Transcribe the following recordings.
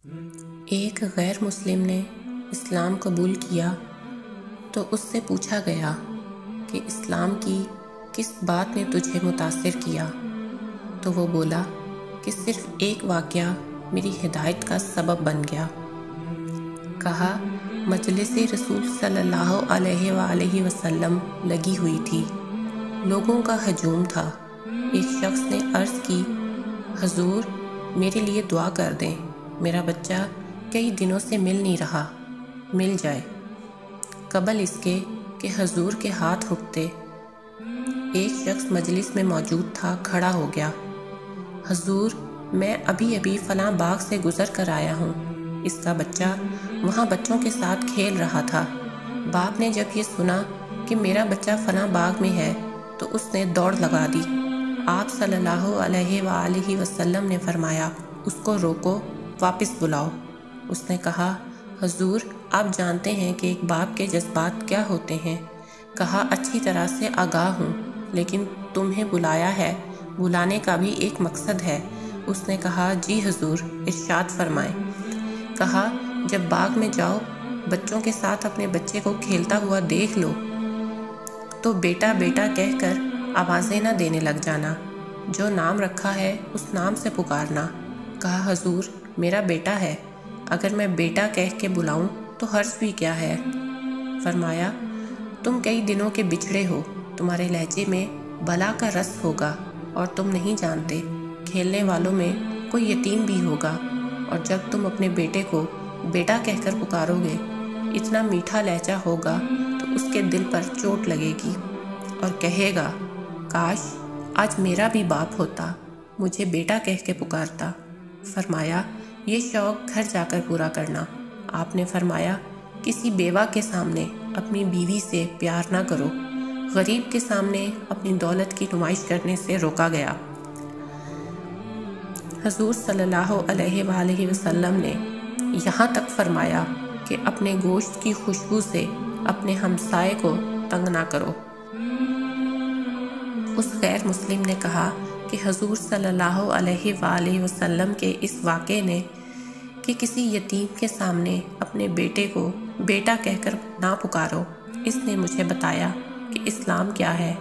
ایک غیر مسلم نے اسلام قبول کیا تو اس سے پوچھا گیا کہ اسلام کی کس بات نے تجھے متاثر کیا؟ تو وہ بولا کہ صرف ایک واقعہ میری ہدایت کا سبب بن گیا۔ کہا مجلس رسول صلی اللہ علیہ وآلہ وسلم لگی ہوئی تھی، لوگوں کا ہجوم تھا۔ ایک شخص نے عرض کی، حضور میرے لیے دعا کر دیں، میرا بچہ کئی دنوں سے مل نہیں رہا، مل جائے۔ قبل اس کے کہ حضور کے ہاتھ رکتے، ایک شخص مجلس میں موجود تھا، کھڑا ہو گیا۔ حضور میں ابھی فلاں باغ سے گزر کر آیا ہوں، اس کا بچہ وہاں بچوں کے ساتھ کھیل رہا تھا۔ باپ نے جب یہ سنا کہ میرا بچہ فلاں باغ میں ہے تو اس نے دوڑ لگا دی۔ آپ صلی اللہ علیہ وآلہ وسلم نے فرمایا، اس کو روکو، واپس بلاؤ۔ اس نے کہا، حضور آپ جانتے ہیں کہ ایک باپ کے جذبات کیا ہوتے ہیں؟ کہا اچھی طرح سے آگاہ ہوں، لیکن تمہیں بلایا ہے، بلانے کا بھی ایک مقصد ہے۔ اس نے کہا، جی حضور ارشاد فرمائیں۔ کہا جب باغ میں جاؤ، بچوں کے ساتھ اپنے بچے کو کھیلتا ہوا دیکھ لو تو بیٹا بیٹا کہہ کر آوازیں نہ دینے لگ جانا، جو نام رکھا ہے اس نام سے پکارنا۔ کہا حضور میرا بیٹا ہے، اگر میں بیٹا کہہ کے بلاؤں تو حرج بھی کیا ہے؟ فرمایا، تم کئی دنوں کے بچھڑے ہو، تمہارے لہجے میں بلا کا رس ہوگا اور تم نہیں جانتے، کھیلنے والوں میں کوئی یتیم بھی ہوگا، اور جب تم اپنے بیٹے کو بیٹا کہہ کر پکارو گے، اتنا میٹھا لہجہ ہوگا تو اس کے دل پر چوٹ لگے گی اور کہے گا، کاش آج میرا بھی باپ ہوتا، مجھے بیٹا کہہ کے پکارتا۔ فرمایا، یہ شوق گھر جا کر پورا کرنا۔ آپ نے فرمایا، کسی بیوہ کے سامنے اپنی بیوی سے پیار نہ کرو، غریب کے سامنے اپنی دولت کی نمائش کرنے سے روکا گیا۔ حضور صلی اللہ علیہ وآلہ وسلم نے یہاں تک فرمایا کہ اپنے گوشت کی خوشبو سے اپنے ہمسائے کو تنگ نہ کرو۔ اس غیر مسلم نے کہا کہ حضور صلی اللہ علیہ وآلہ وسلم کے اس واقعے نے کہ کسی یتیم کے سامنے اپنے بیٹے کو بیٹا کہہ کر نہ پکارو، اس نے مجھے بتایا کہ اسلام کیا ہے۔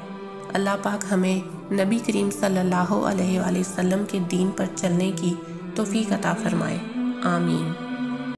اللہ پاک ہمیں نبی کریم صلی اللہ علیہ وآلہ وسلم کے دین پر چلنے کی توفیق عطا فرمائے، آمین۔